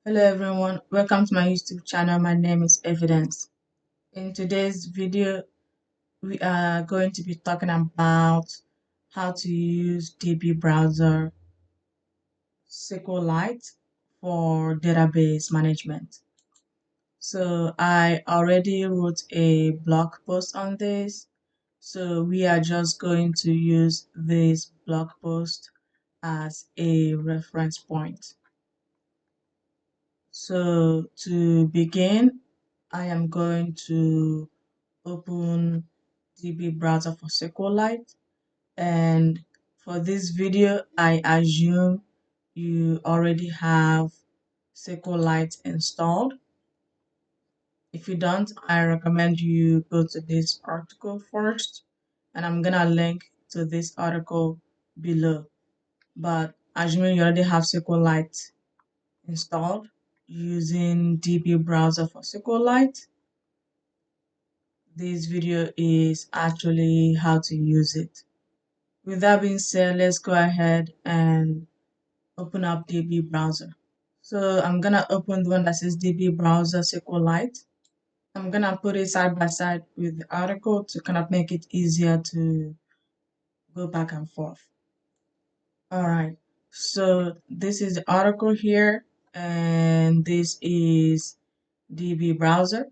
Hello everyone, welcome to my YouTube channel. My name is Evidence. In today's video, we are going to be talking about how to use DB browser SQLite for database management. So I already wrote a blog post on this. So we are just going to use this blog post as a reference point. So to begin, I am going to open DB browser for SQLite, and for this video I assume you already have SQLite installed. If you don't, I recommend you go to this article first, and I'm gonna link to this article below. But assuming you already have SQLite installed using DB browser for SQLite, this video is actually how to use it. With that being said, let's go ahead and open up DB browser. So I'm gonna open the one that says DB browser SQLite. I'm gonna put it side by side with the article to kind of make it easier to go back and forth. All right, so this is the article here, and this is DB browser.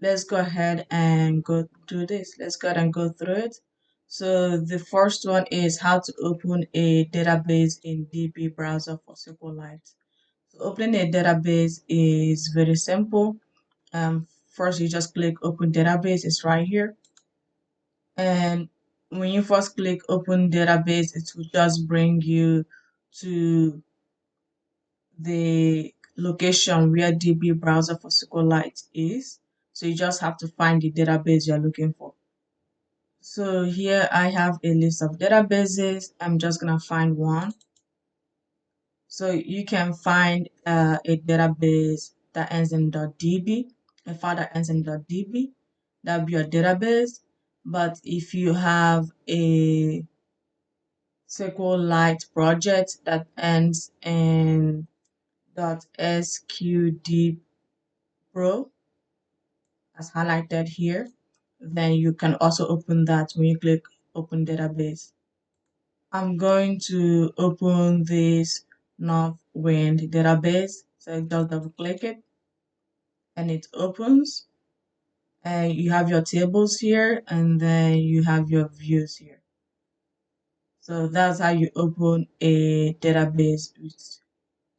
Let's go ahead and go do this. Let's go ahead and go through it. So the first one is how to open a database in DB browser for SQLite. So opening a database is very simple. First you just click open database, it's right here. And when you first click open database, it will just bring you to the location where DB browser for SQLite is. So you just have to find the database you're looking for. So here I have a list of databases. I'm just gonna find one. So you can find a database that ends in .db, a file that ends in .db. That'll be your database. But if you have a SQLite project that ends in .sqdpro, as highlighted here, then you can also open that when you click open database. I'm going to open this Northwind database. So just double click it and it opens. And you have your tables here, and then you have your views here. So that's how you open a database with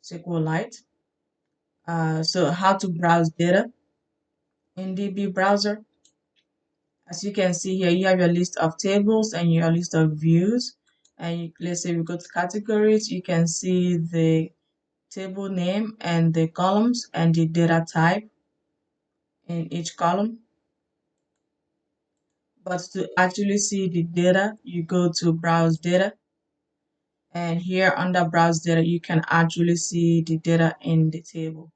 SQLite. So how to browse data in DB browser. As you can see here, you have your list of tables and your list of views. And let's say we go to categories, you can see the table name and the columns and the data type in each column. But to actually see the data, you go to browse data. And here under browse data, you can actually see the data in the table.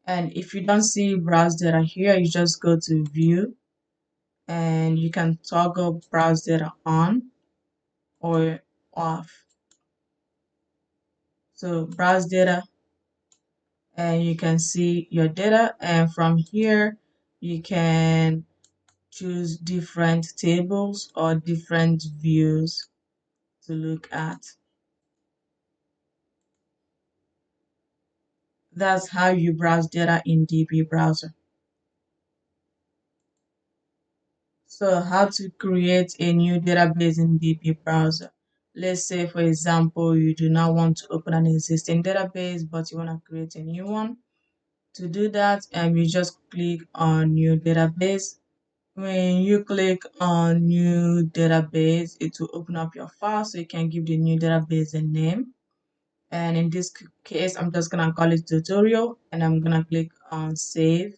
And if you don't see browse data here, you just go to view and you can toggle browse data on or off. So browse data, and you can see your data, and from here you can choose different tables or different views to look at. That's how you browse data in DB browser. So how to create a new database in DB browser. Let's say, for example, you do not want to open an existing database, but you want to create a new one. To do that, you just click on new database. When you click on new database, it will open up your file, so you can give the new database a name. And in this case, I'm just gonna call it tutorial, and I'm gonna click on save.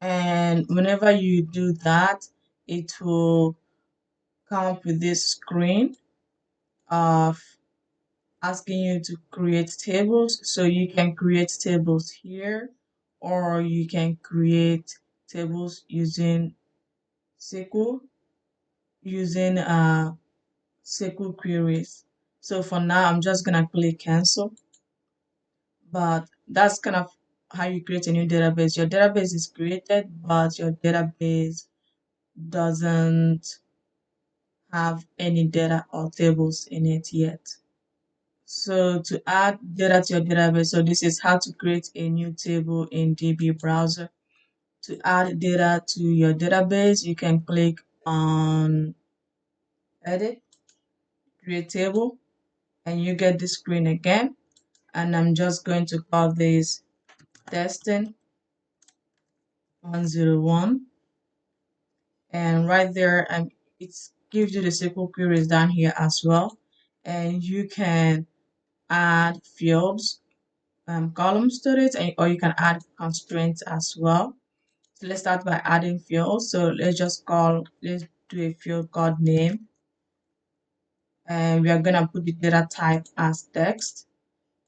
And whenever you do that, it will come up with this screen of asking you to create tables. So you can create tables here, or you can create tables using SQL, using SQL Queries. So for now, I'm just gonna click cancel. but that's kind of how you create a new database. Your database is created, but your database doesn't have any data or tables in it yet. So to add data to your database, so this is how to create a new table in DB browser. To add data to your database, you can click on edit, create table, and you get this screen again. And I'm just going to call this testing 101. And right there, it gives you the SQL queries down here as well. And you can add fields, columns to it, or you can add constraints as well. So let's start by adding fields. So let's do a field called name. And we are going to put the data type as text.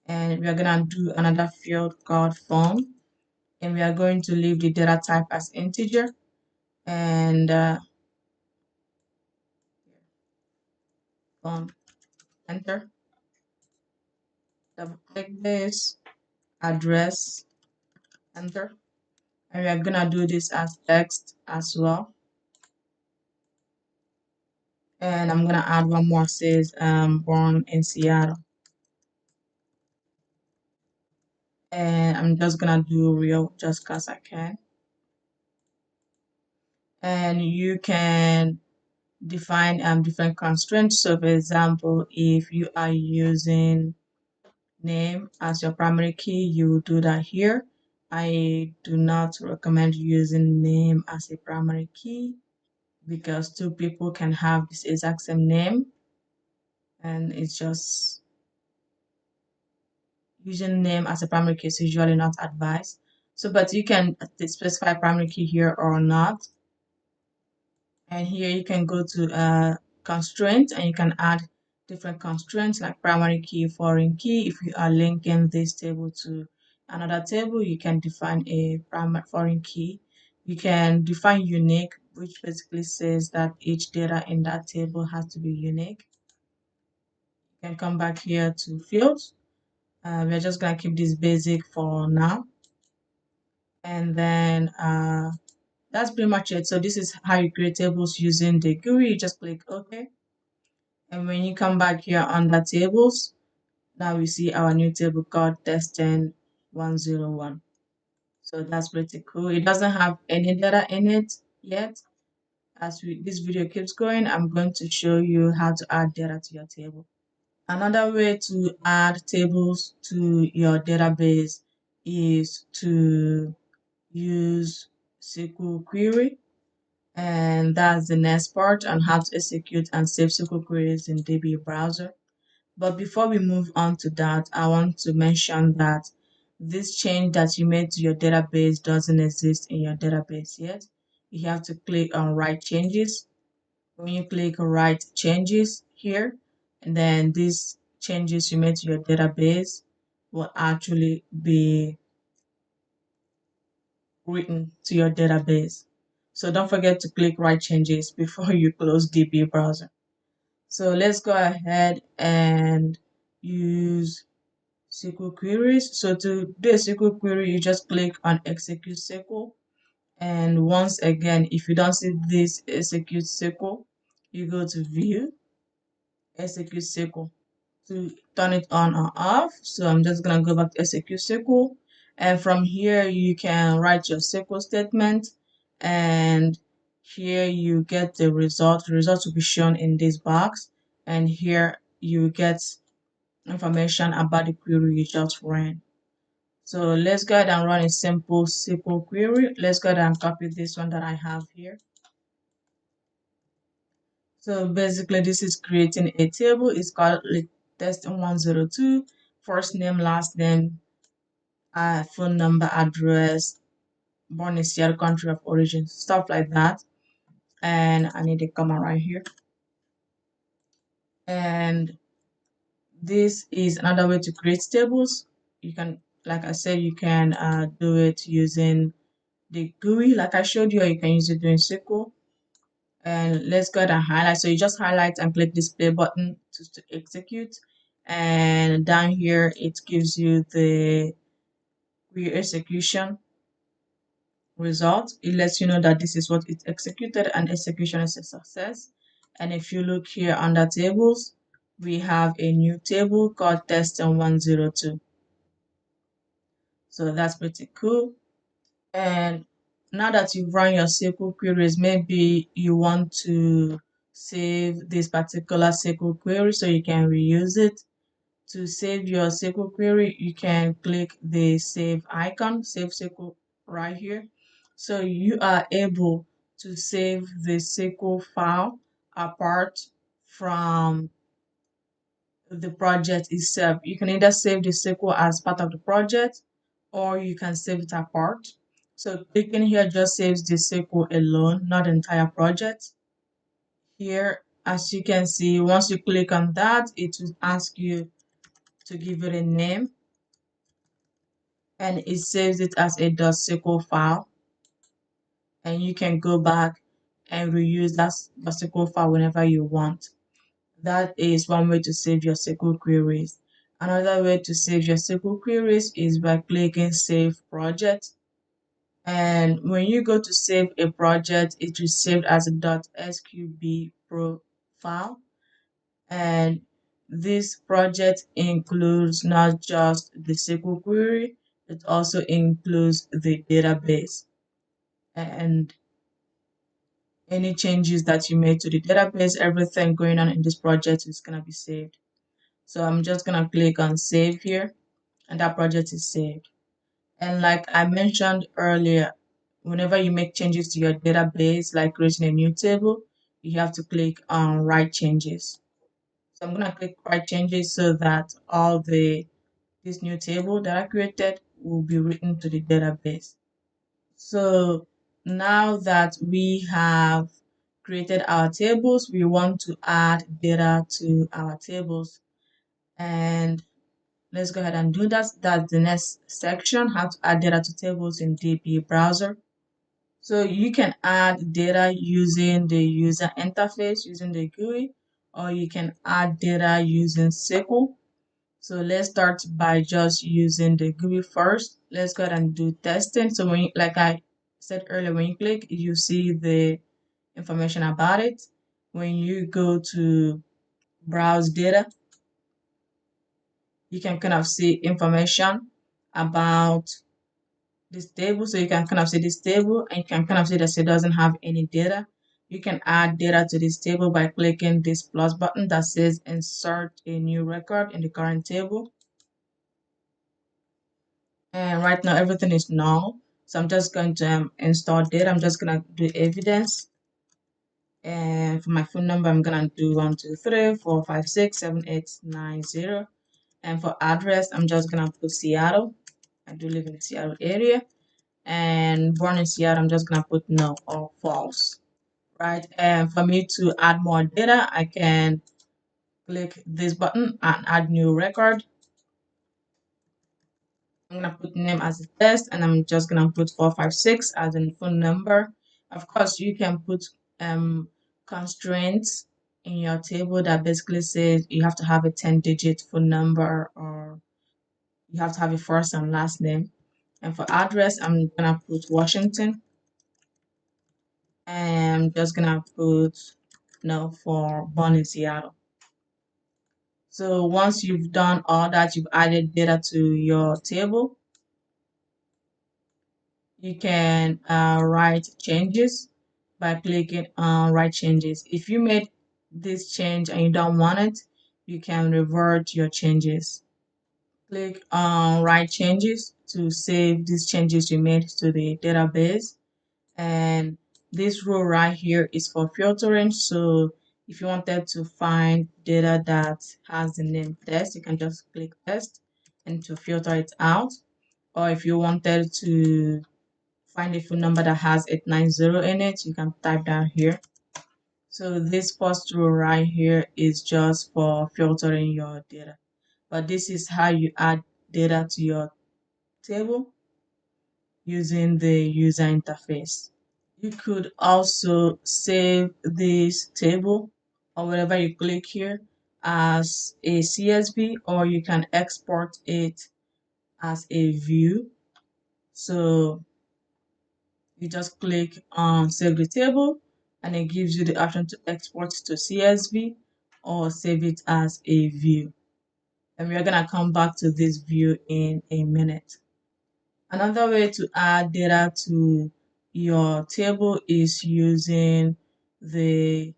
And we are going to do another field called phone. And we are going to leave the data type as integer. And phone, enter. Double click this, address, enter. And we are going to do this as text as well. And I'm going to add one more, says born in Seattle. And I'm just gonna do real just because I can. And you can define different constraints. So for example, if you are using name as your primary key, you will do that here. I do not recommend using name as a primary key because two people can have this exact same name, and it's just using name as a primary key is usually not advised. So but you can specify primary key here or not. And here you can go to constraints, and you can add different constraints like primary key, foreign key. If you are linking this table to another table, you can define a primary foreign key. You can define unique, which basically says that each data in that table has to be unique. You can come back here to fields. We're just going to keep this basic for now. And then that's pretty much it. So this is how you create tables using the GUI. You just click OK. And when you come back here under tables, now we see our new table called testing 101. So that's pretty cool. It doesn't have any data in it yet. As this video keeps going, I'm going to show you how to add data to your table. Another way to add tables to your database is to use SQL Query. And that's the next part on how to execute and save SQL queries in DB browser. But before we move on to that, I want to mention that this change that you made to your database doesn't exist in your database yet. You have to click on Write Changes. When you click Write Changes here, and then these changes you made to your database will actually be written to your database. So don't forget to click Write Changes before you close DB browser. So let's go ahead and use SQL queries. So to do a SQL query, you just click on Execute SQL. And once again, if you don't see this Execute SQL, you go to View, Execute SQL to turn it on or off. So I'm just gonna go back to Execute SQL. And from here, you can write your SQL statement. And here you get the result. The result will be shown in this box. And here you get information about the query you just ran. So let's go ahead and run a simple SQL query. Let's go ahead and copy this one that I have here. So basically this is creating a table. It's called testing 102, first name, last name, phone number, address, born in Seattle, country of origin, stuff like that. And I need a comma right here. And this is another way to create tables. You can, like I said, you can do it using the GUI like I showed you, or you can use it doing SQL. And let's go ahead and highlight. So you just highlight and click this play button to execute. And down here it gives you the query execution result. It lets you know that this is what it executed and execution is a success. And if you look here under tables, we have a new table called testing 102. So that's pretty cool. And now that you've run your SQL queries, maybe you want to save this particular SQL query so you can reuse it. To save your SQL query, you can click the save icon, save SQL right here. So you are able to save the SQL file apart from the project itself. You can either save the SQL as part of the project or you can save it apart. So clicking here just saves the SQL alone, not the entire project. Here, as you can see, once you click on that, it will ask you to give it a name and it saves it as a .sql file. And you can go back and reuse that .sql file whenever you want. That is one way to save your SQL queries. Another way to save your SQL queries is by clicking Save Project. And when you go to save a project, it is saved as a .sqb pro file. And this project includes not just the SQL query, it also includes the database. And any changes that you made to the database, everything going on in this project is going to be saved. So I'm just going to click on save here and that project is saved. And like I mentioned earlier, whenever you make changes to your database, like creating a new table, you have to click on write changes. So I'm going to click write changes so that all this new table that I created will be written to the database. So now that we have created our tables, we want to add data to our tables. And let's go ahead and do that. That's the next section, how to add data to tables in DB browser. So you can add data using the user interface, using the GUI, or you can add data using SQL. So let's start by just using the GUI first. Let's go ahead and do testing. So when you, like I said earlier, when you click, you see the information about it. When you go to browse data, you can kind of see information about this table. So you can kind of see this table and you can kind of see that it doesn't have any data. You can add data to this table by clicking this plus button that says insert a new record in the current table. And right now everything is null. So I'm just going to install data. I'm just going to do evidence. And for my phone number, I'm going to do 123456789. And for address, I'm just going to put Seattle. I do live in the Seattle area. And born in Seattle, I'm just going to put no or false. Right. And for me to add more data, I can click this button and add new record. I'm gonna put name as a test and I'm just gonna put 456 as a phone number. Of course, you can put constraints in your table that basically says you have to have a 10-digit phone number or you have to have a first and last name. And for address, I'm gonna put Washington and I'm just gonna put no for born in Seattle. So once you've done all that, you've added data to your table, you can write changes by clicking on write changes. If you made this change and you don't want it, you can revert your changes. Click on write changes to save these changes you made to the database. And this row right here is for filtering. So if you wanted to find data that has the name test, you can just click test and to filter it out. Or if you wanted to find a phone number that has 890 in it, you can type down here. So this first row right here is just for filtering your data. But this is how you add data to your table using the user interface. You could also save this table or wherever you click here as a CSV, or you can export it as a view. So you just click on save the table and it gives you the option to export to CSV or save it as a view. And we're gonna come back to this view in a minute. Another way to add data to your table is using the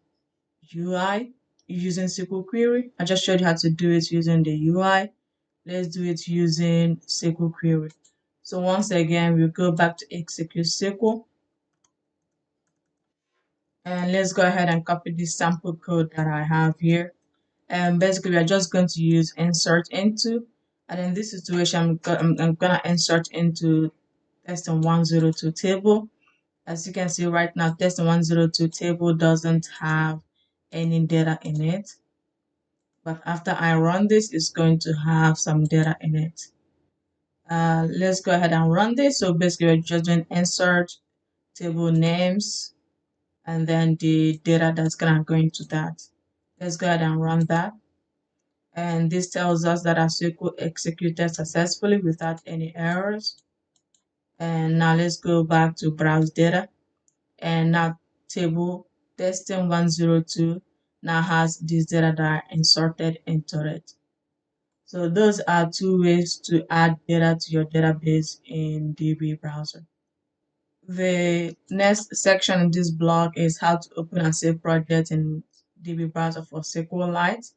UI, using SQL Query. I just showed you how to do it using the UI. Let's do it using SQL Query. So once again, we'll go back to execute SQL. And let's go ahead and copy this sample code that I have here. And basically, we're just going to use insert into. And in this situation, I'm going to insert into testing 102 table. As you can see right now, testing 102 table doesn't have any data in it. But after I run this, it's going to have some data in it. Let's go ahead and run this. So basically, we're just doing insert table names and then the data that's gonna go into that. Let's go ahead and run that. And this tells us that our SQL executed successfully without any errors. And now let's go back to browse data. And now table testing 102 now has this data that are inserted into it. So those are two ways to add data to your database in DB browser. The next section in this blog is how to open and save projects in DB browser for SQLite.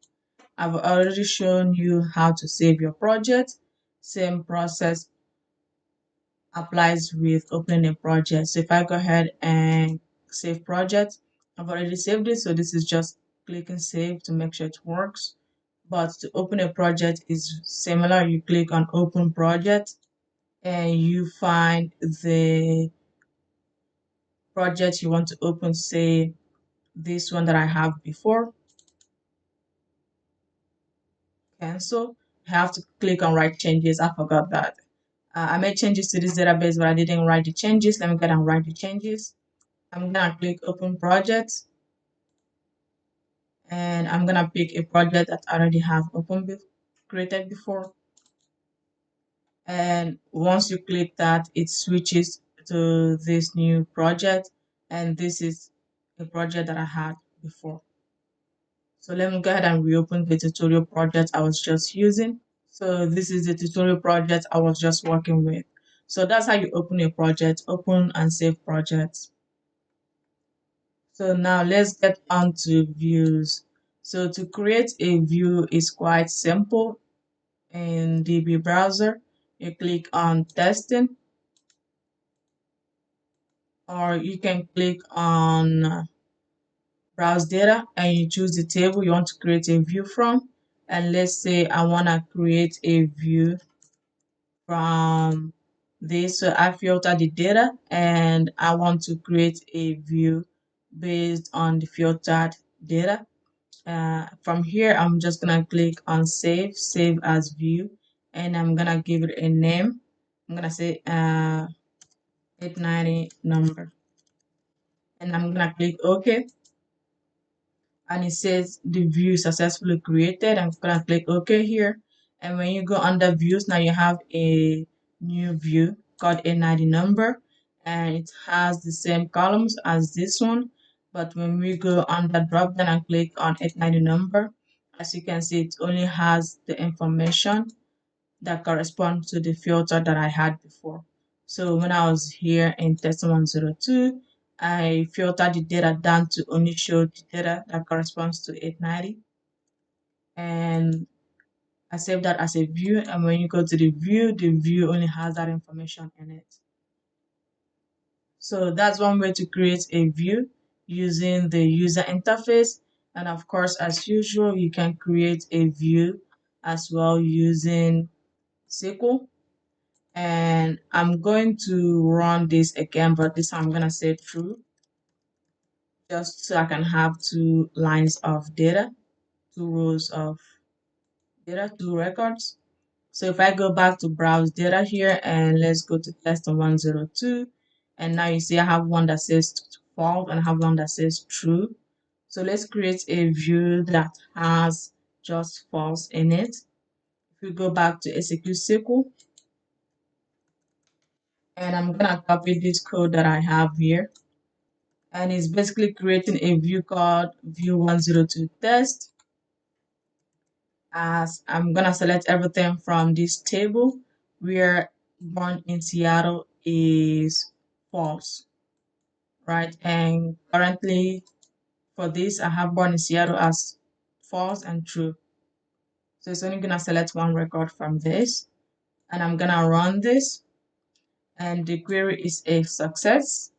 I've already shown you how to save your project. Same process applies with opening a project. So if I go ahead and save project, I've already saved it. So this is just clicking save to make sure it works. But to open a project is similar. You click on open project and you find the project you want to open, say this one that I have before. Cancel. I have to click on write changes. I forgot that. I made changes to this database, but I didn't write the changes. Let me go and write the changes. I'm gonna click open project, and I'm gonna pick a project that I already have created before. And once you click that, it switches to this new project, and this is a project that I had before. So let me go ahead and reopen the tutorial project I was just using. So this is the tutorial project I was just working with. So that's how you open a project, open and save projects. So now let's get on to views. So to create a view is quite simple in DB browser. You click on testing, or you can click on browse data and you choose the table you want to create a view from. And let's say I want to create a view from this. So I filter the data and I want to create a view based on the filtered data. From here, I'm just gonna click on save as view, and I'm gonna give it a name. I'm gonna say 890 number, and I'm gonna click OK. And it says the view successfully created. I'm gonna click OK here. And when you go under views, now you have a new view called A90 number, and it has the same columns as this one. But when we go under drop down and click on 890 number, as you can see, it only has the information that corresponds to the filter that I had before. So when I was here in test 102, I filtered the data down to only show the data that corresponds to 890. And I saved that as a view. And when you go to the view only has that information in it. So that's one way to create a view using the user interface. And of course, as usual, you can create a view as well using SQL. And I'm going to run this again, but this time I'm going to say true, just so I can have two lines of data, two rows of data, two records. So if I go back to browse data here and let's go to test 102, and now you see I have one that says false and I have one that says true. So let's create a view that has just false in it. If we go back to execute SQL, and I'm gonna copy this code that I have here, and it's basically creating a view called view102 test. As I'm gonna select everything from this table where born in Seattle is false, right? And currently for this, I have born in Seattle as false and true. So it's only gonna select one record from this, and I'm gonna run this, and the query is a success.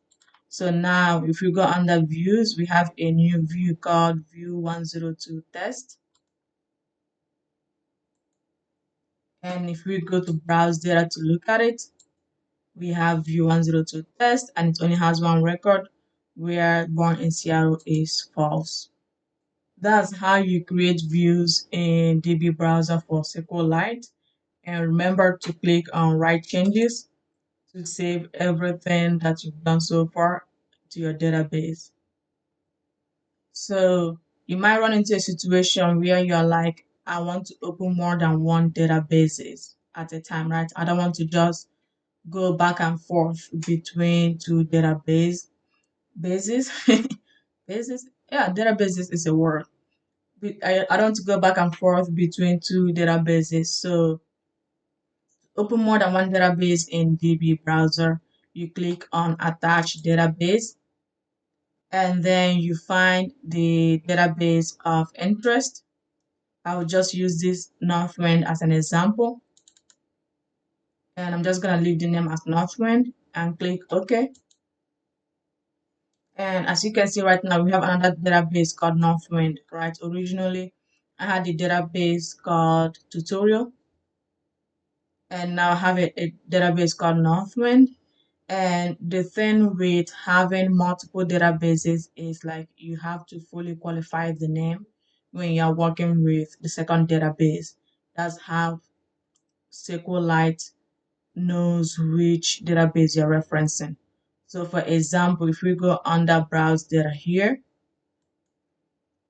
So now if we go under views, we have a new view called view102 test. And if we go to browse data to look at it, we have view102 test, and it only has one record where born in Seattle is false. That's how you create views in DB browser for SQLite. And remember to click on write changes to save everything that you've done so far to your database. So you might run into a situation where you're like, I want to open more than one databases at a time, right? I don't want to just go back and forth between two databases. Bases? Yeah, databases is a word. I don't want to go back and forth between two databases. So open more than one database in DB browser. You click on attach database, and then you find the database of interest. I will just use this Northwind as an example, and I'm just going to leave the name as Northwind and click OK. And as you can see right now, we have another database called Northwind, right? Originally, I had a database called Tutorial, and now I have a database called Northwind. And the thing with having multiple databases is like you have to fully qualify the name when you're working with the second database. That's how SQLite knows which database you're referencing. So for example, if we go under browse data here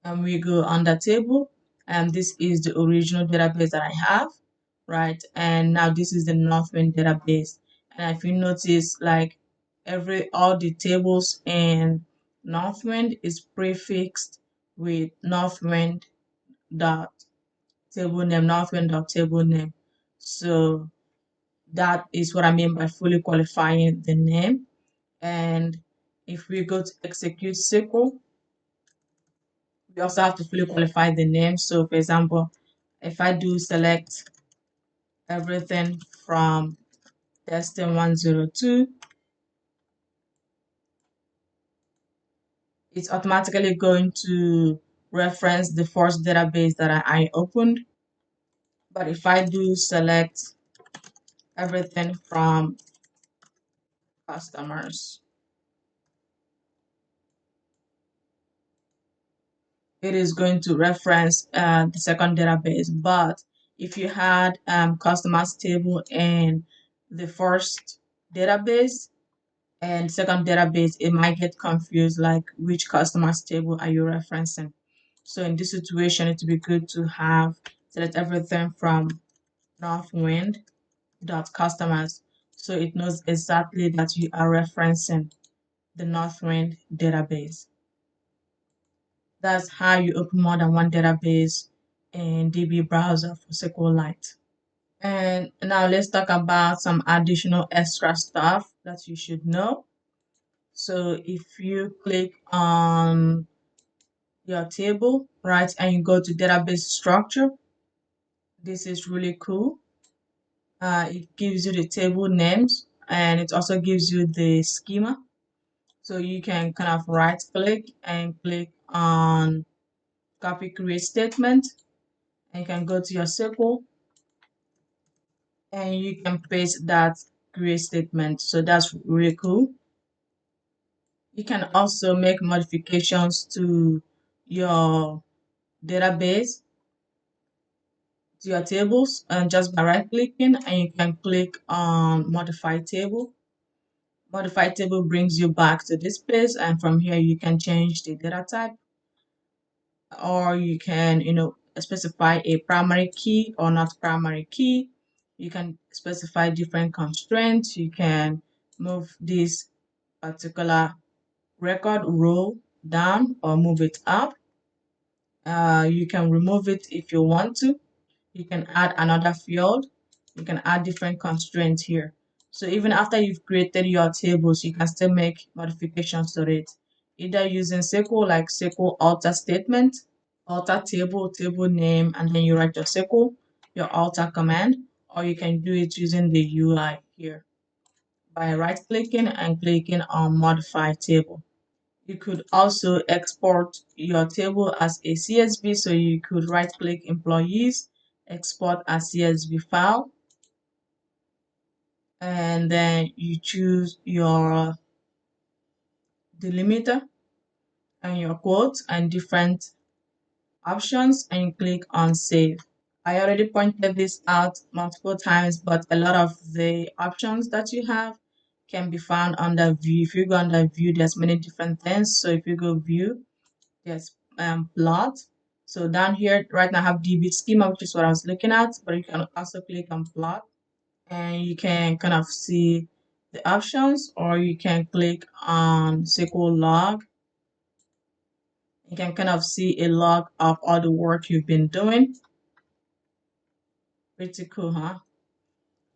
and we go under table, and this is the original database that I have, right? And now this is the Northwind database. And if you notice, like all the tables in Northwind is prefixed with Northwind dot table name, Northwind dot table name. So that is what I mean by fully qualifying the name. And if we go to execute SQL, we also have to fully qualify the name. So for example, if I do select everything from testing 102, it's automatically going to reference the first database that I opened. But if I do select everything from customers, it is going to reference the second database. But if you had customers table in the first database and second database, it might get confused, like which customers table are you referencing. So in this situation, it would be good to have select everything from Northwind dot customers, so it knows exactly that you are referencing the Northwind database. That's how you open more than one database in DB browser for SQLite. And now let's talk about some additional extra stuff that you should know. So if you click on your table, right, and you go to database structure, this is really cool. It gives you the table names, and it also gives you the schema. So you can kind of right click and click on copy create statement, and you can go to your SQL and you can paste that create statement. So that's really cool. You can also make modifications to your database, to your tables, and just by right clicking, and you can click on modify table. Modify table brings you back to this place, and from here you can change the data type, or you can specify a primary key or not primary key. You can specify different constraints. You can move this particular record row down or move it up. You can remove it if you want to. You can add another field. You can add different constraints here. So even after you've created your tables, you can still make modifications to it, either using SQL like SQL alter statement, alter table, table name, and then you write your SQL, your alter command, or you can do it using the UI here by right clicking and clicking on modify table. You could also export your table as a CSV, so you could right click employees, export as CSV file, and then you choose your delimiter and your quotes and different options and you click on save. I already pointed this out multiple times, but a lot of the options that you have can be found under view. If you go under view, there's many different things. So if you go view, there's plot. So down here right now I have DB schema, which is what I was looking at, but you can also click on plot and you can kind of see the options, or you can click on SQL log. You can kind of see a log of all the work you've been doing. Pretty cool, huh?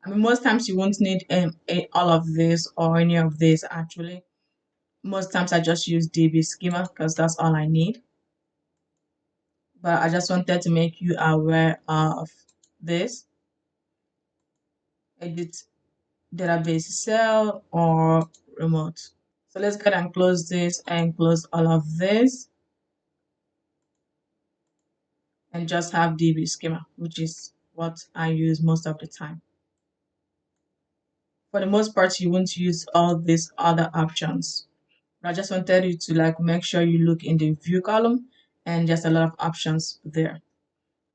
I mean, most times you won't need all of this or any of this actually. Most times I just use DB schema because that's all I need. But I just wanted to make you aware of this. Edit database cell or remote. So let's go ahead and close this and close all of this and just have DB schema, which is what I use most of the time. For the most part, you won't use all these other options. But I just wanted you to like make sure you look in the view column and there's a lot of options there.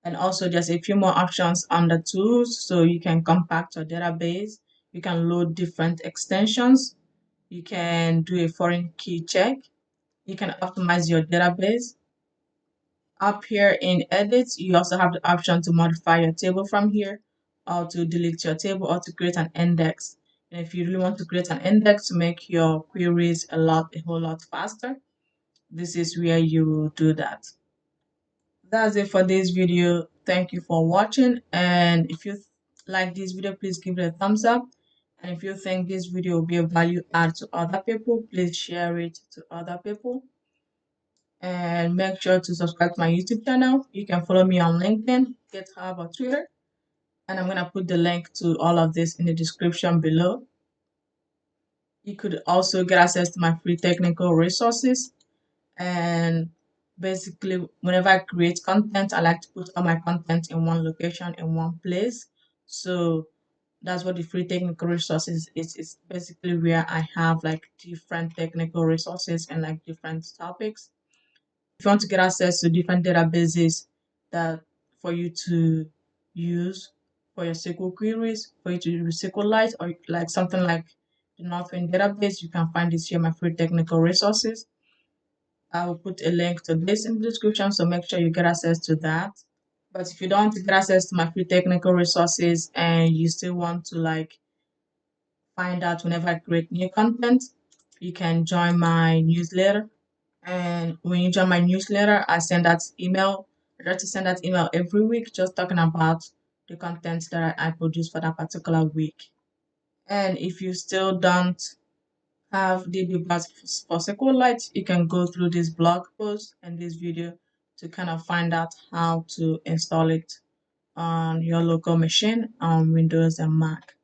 And also there's a few more options under tools, so you can compact your database. You can load different extensions. You can do a foreign key check. You can optimize your database. Up here in edit, you also have the option to modify your table from here, or to delete your table, or to create an index. And if you really want to create an index to make your queries a whole lot faster, this is where you do that. That's it for this video. Thank you for watching, and if you like this video, please give it a thumbs up, and if you think this video will be a value add to other people, please share it to other people, and make sure to subscribe to my YouTube channel. You can follow me on LinkedIn, GitHub, or Twitter, and I'm gonna put the link to all of this in the description below. You could also get access to my free technical resources, and basically whenever I create content, I like to put all my content in one location, in one place. So that's what the free technical resources is. It's basically where I have like different technical resources and like different topics. If you want to get access to different databases that for you to use for your SQL queries, for you to use SQLite or like something like the Northwind database, you can find this here, my free technical resources. I will put a link to this in the description, so make sure you get access to that. But if you don't want to get access to my free technical resources and you still want to like find out whenever I create new content, you can join my newsletter. And when you join my newsletter, I send that email. I try to send that email every week, just talking about the content that I produce for that particular week. And if you still don't have DB Browser for SQLite, you can go through this blog post and this video to kind of find out how to install it on your local machine on Windows and Mac.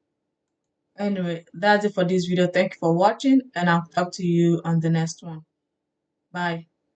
Anyway, that's it for this video. Thank you for watching, and I'll talk to you on the next one. Bye.